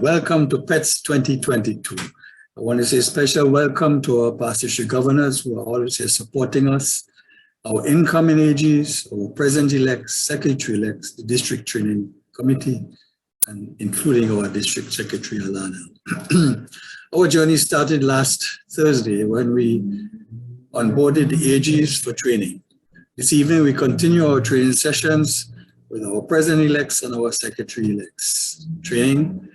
Welcome to PETS 2022. I want to say a special welcome to our past district governors who are always here supporting us, our incoming AGs, our president-elects, secretary-elects, the district training committee, and including our district secretary, Alana. Our journey started last Thursday when we onboarded the AGs for training. This evening, we continue our training sessions with our president-elects and our secretary-elects. Training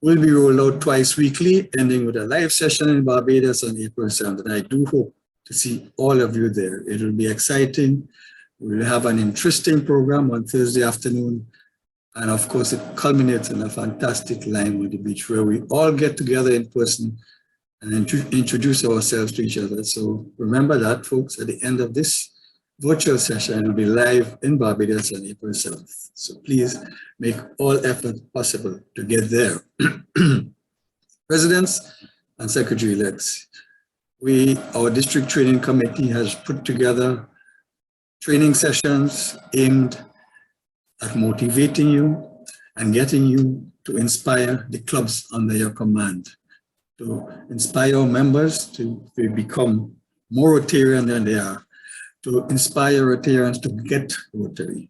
will be rolled out twice weekly, ending with a live session in Barbados on April 7th. And I do hope to see all of you there. It will be exciting. We will have an interesting program on Thursday afternoon. And of course, it culminates in a fantastic Lime on the beach where we all get together in person and introduce ourselves to each other. So remember that, folks, at the end of this virtual session, it will be live in Barbados on April 7th. So please make all effort possible to get there. Presidents and secretary-elects, our district training committee has put together training sessions aimed at motivating you and getting you to inspire the clubs under your command, to inspire members to become more Rotarian than they are, to inspire Rotarians to get Rotary.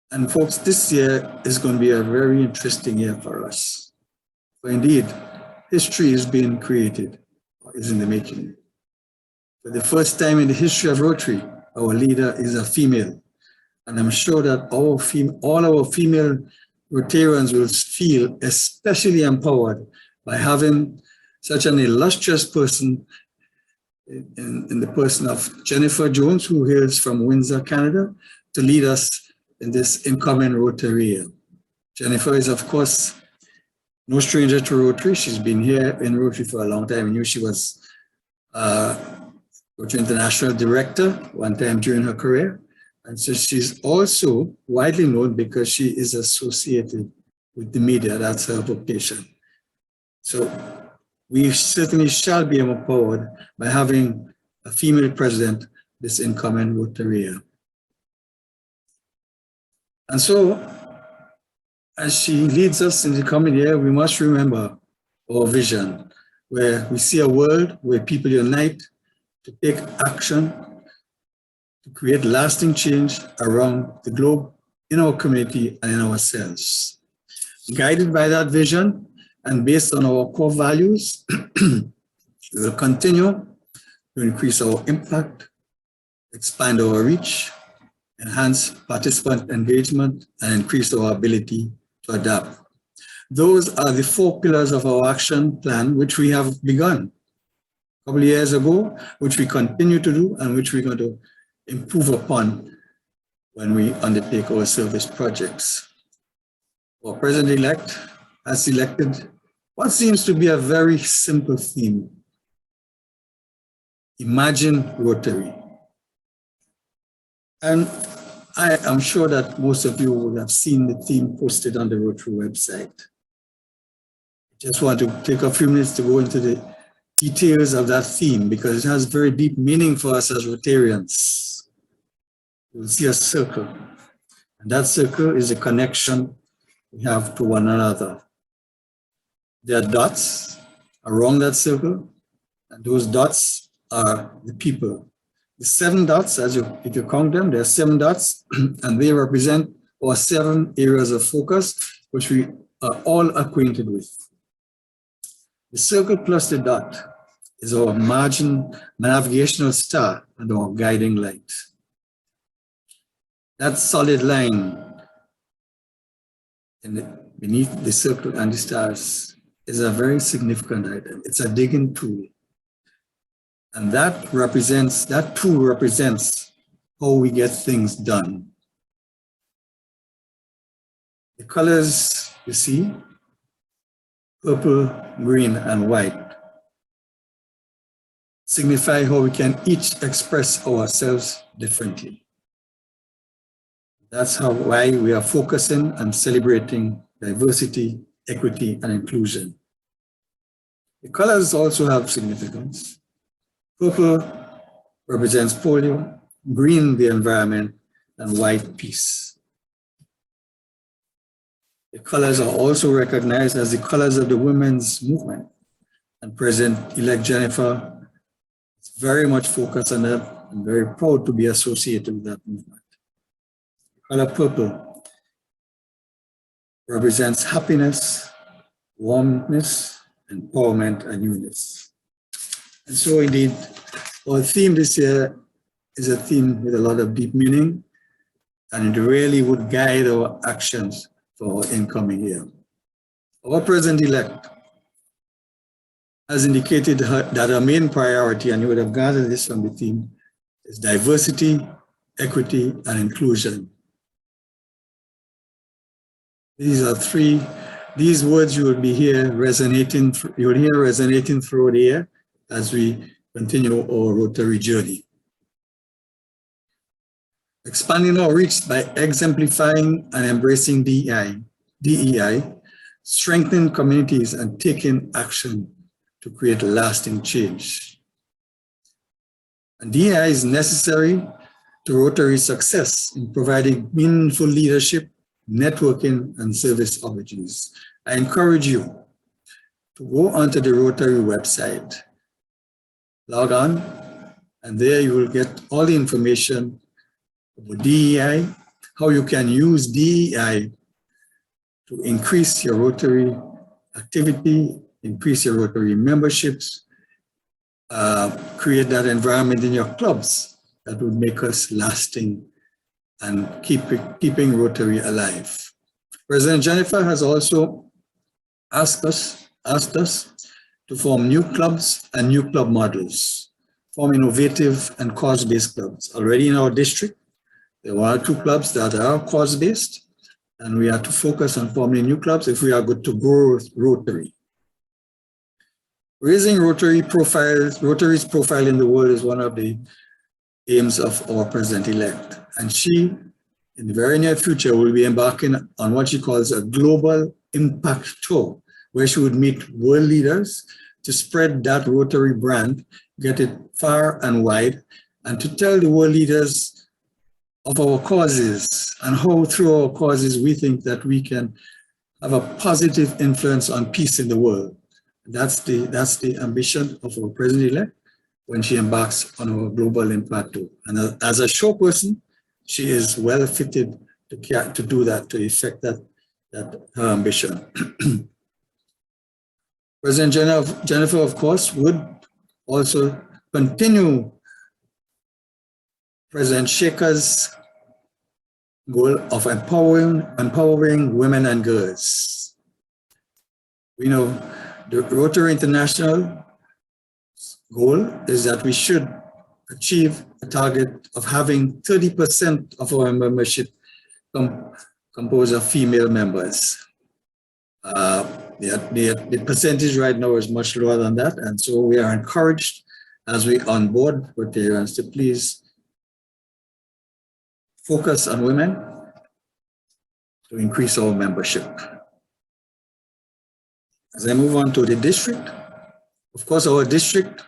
And folks, this year is going to be a very interesting year for us. For indeed, history is being created, or is in the making. For the first time in the history of Rotary, our leader is a female. And I'm sure that all our female Rotarians will feel especially empowered by having such an illustrious person in the person of Jennifer Jones, who hails from Windsor, Canada, to lead us in this incoming Rotary. Jennifer is, of course, no stranger to Rotary. She's been here in Rotary for a long time. I knew she was Rotary International Director one time during her career. And so she's also widely known because she is associated with the media. That's her vocation. So we certainly shall be empowered by having a female president, this incoming Rotary. And so, as she leads us in the coming year, we must remember our vision, where we see a world where people unite to take action, to create lasting change around the globe, in our community and in ourselves. Guided by that vision and based on our core values, we will continue to increase our impact, expand our reach, enhance participant engagement, and increase our ability to adapt. Those are the 4 pillars of our action plan, which we have begun a couple of years ago, which we continue to do, and which we're going to improve upon when we undertake our service projects. Our president-elect has selected what seems to be a very simple theme. Imagine Rotary. And I am sure that most of you would have seen the theme posted on the Rotary website. I just want to take a few minutes to go into the details of that theme because it has very deep meaning for us as Rotarians. You'll see a circle, and that circle is a connection we have to one another. There are dots around that circle, and those dots are the people. The 7 dots, if you count them, there are 7 dots, and they represent our 7 areas of focus, which we are all acquainted with. The circle plus the dot is our navigational star and our guiding light. That solid line beneath the circle and the stars is a very significant item. It's a digging tool. And that tool represents how we get things done. The colors you see, purple, green, and white, signify how we can each express ourselves differently. That's why we are focusing and celebrating diversity, equity, and inclusion. The colors also have significance. Purple represents polio, green the environment, and white peace. The colors are also recognized as the colors of the women's movement. And President-elect Jennifer is very much focused on that. I'm very proud to be associated with that movement. The color purple represents happiness, warmness, empowerment, and unity. And so indeed, our theme this year is a theme with a lot of deep meaning, and it really would guide our actions for our incoming year. Our President-elect has indicated that our main priority, and you would have gathered this from the theme, is diversity, equity, and inclusion. These words you will hear resonating through the year as we continue our Rotary journey. Expanding our reach by exemplifying and embracing DEI, strengthening communities and taking action to create lasting change. And DEI is necessary to Rotary's success in providing meaningful leadership, networking, and service opportunities. I encourage you to go onto the Rotary website, log on, and there you will get all the information about DEI, how you can use DEI to increase your Rotary activity, increase your Rotary memberships, create that environment in your clubs that would make us lasting and keeping Rotary alive. President Jennifer has also asked us to form new clubs and new club models, form innovative and cause-based clubs. Already in our district, there are 2 clubs that are cause-based, and we have to focus on forming new clubs if we are good to grow Rotary. Raising Rotary's profile in the world is one of the aims of our President-elect. And she, in the very near future, will be embarking on what she calls a global impact tour, where she would meet world leaders to spread that Rotary brand, get it far and wide, and to tell the world leaders of our causes and how through our causes we think that we can have a positive influence on peace in the world. That's the ambition of our President-elect when she embarks on our global impact tour. And as a show person, she is well fitted to do that, to effect that her ambition. President Jennifer, of course, would also continue President Shaker's goal of empowering women and girls. We know the Rotary International goal is that we should achieve a target of having 30% of our membership composed of female members. The percentage right now is much lower than that, and so we are encouraged as we onboard Rotarians to please focus on women to increase our membership. As I move on to the district, of course, our district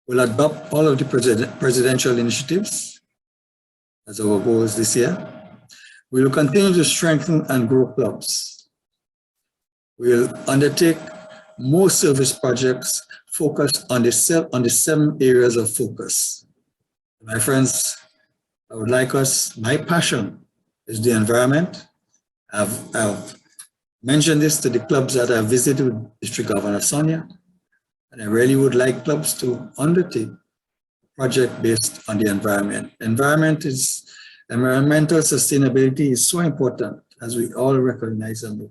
will adopt all of the presidential initiatives as our goals this year. We will continue to strengthen and grow clubs. We will undertake more service projects focused on the 7 areas of focus. My friends, my passion is the environment. I've mentioned this to the clubs that I visited with District Governor Sonia, and I really would like clubs to undertake a project based on the environment. Environmental sustainability is so important, as we all recognize, and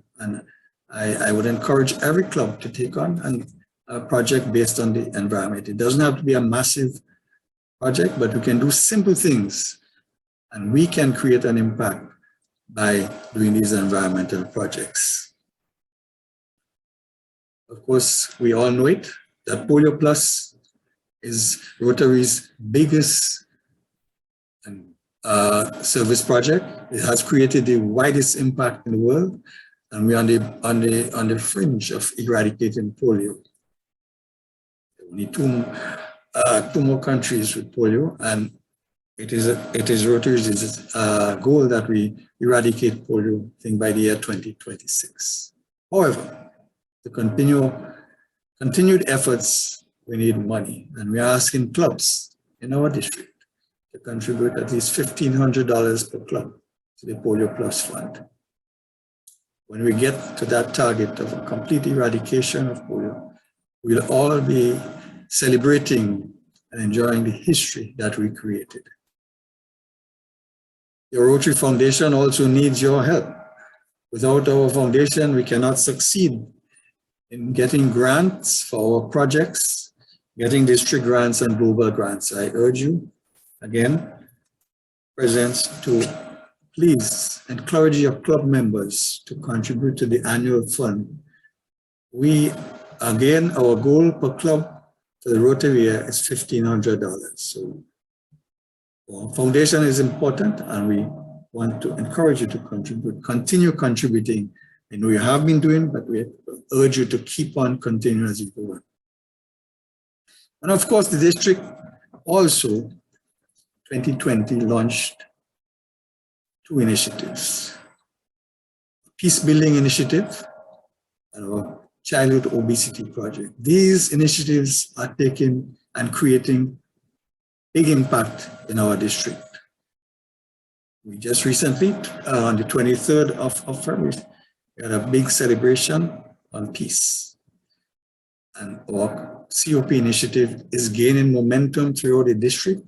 I would encourage every club to take on a project based on the environment. It doesn't have to be a massive project, but we can do simple things, and we can create an impact by doing these environmental projects. Of course, we all know it, that Polio Plus is Rotary's biggest service project. It has created the widest impact in the world, and we're on the fringe of eradicating polio. Only two more countries with polio, and It is Rotary's goal that we eradicate polio by the year 2026. However, to continued efforts, we need money, and we are asking clubs in our district to contribute at least $1,500 per club to the Polio Plus Fund. When we get to that target of a complete eradication of polio, we'll all be celebrating and enjoying the history that we created. Your Rotary Foundation also needs your help. Without our foundation, we cannot succeed in getting grants for our projects, getting district grants and global grants. I urge you, again, Presidents, to please encourage your club members to contribute to the annual fund. Again, our goal per club for the Rotary year is $1,500. So our foundation is important, and we want to encourage you to contribute, continue contributing. I know you have been doing, but we urge you to keep on continuing as you go on. And of course, the district also, 2020, launched 2 initiatives: Peace Building Initiative and our Childhood Obesity Project. These initiatives are taking and creating big impact in our district. We just recently, on the 23rd of February, we had a big celebration on peace. And our COP initiative is gaining momentum throughout the district.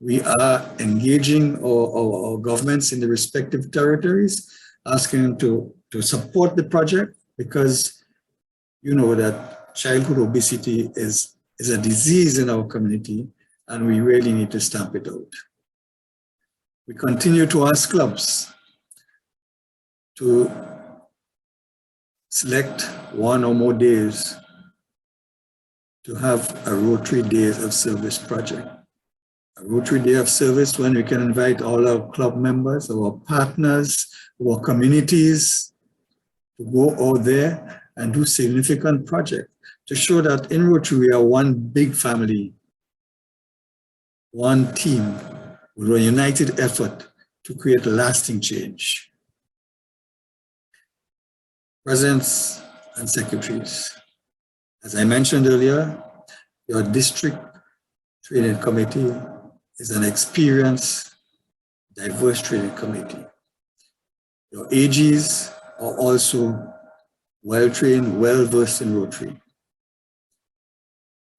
We are engaging our governments in the respective territories, asking them to support the project, because you know that childhood obesity is a disease in our community, and we really need to stamp it out. We continue to ask clubs to select 1 or more days to have a Rotary Days of Service project. A Rotary Day of Service when we can invite all our club members, our partners, our communities to go out there and do significant projects to show that in Rotary we are one big family, one team, with a united effort to create lasting change. Presidents and secretaries, as I mentioned earlier, your district training committee is an experienced, diverse training committee. Your AGs are also well-trained, well-versed in Rotary.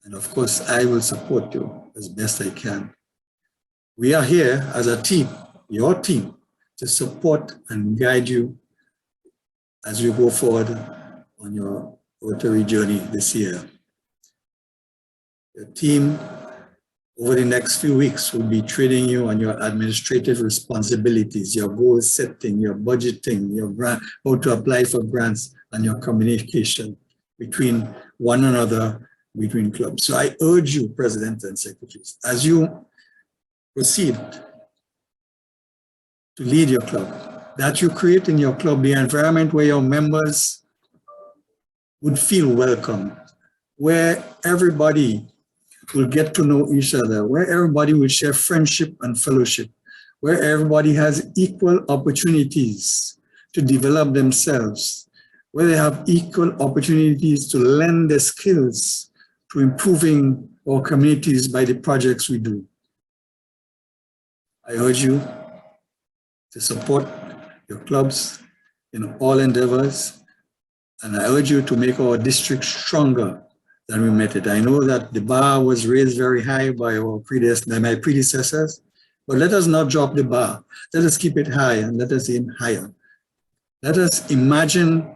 And of course, I will support you as best I can. We are here as a team, your team, to support and guide you as you go forward on your Rotary journey this year. Your team, over the next few weeks, will be training you on your administrative responsibilities, your goal setting, your budgeting, your grant, how to apply for grants, and your communication between one another, between clubs. So I urge you, presidents and secretaries, as you proceed to lead your club, that you create in your club the environment where your members would feel welcome, where everybody will get to know each other, where everybody will share friendship and fellowship, where everybody has equal opportunities to develop themselves, where they have equal opportunities to lend their skills to improving our communities by the projects we do. I urge you to support your clubs in all endeavors, and I urge you to make our district stronger than we met it. I know that the bar was raised very high by my predecessors, but let us not drop the bar. Let us keep it high and let us aim higher. Let us imagine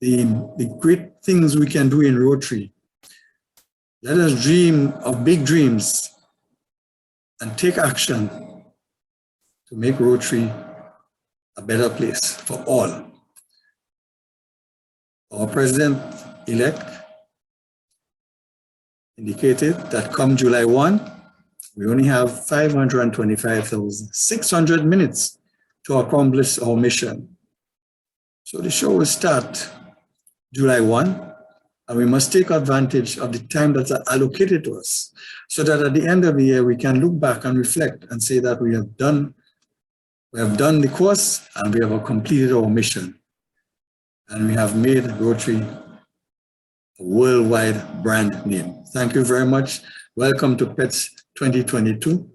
the great things we can do in Rotary. Let us dream of big dreams and take action to make Rotary a better place for all. Our president-elect indicated that come July 1, we only have 525,600 minutes to accomplish our mission. So the show will start July 1, And we must take advantage of the time that's allocated to us so that at the end of the year, we can look back and reflect and say that we have done the course and we have completed our mission. And we have made Rotary a worldwide brand name. Thank you very much. Welcome to PETS 2022.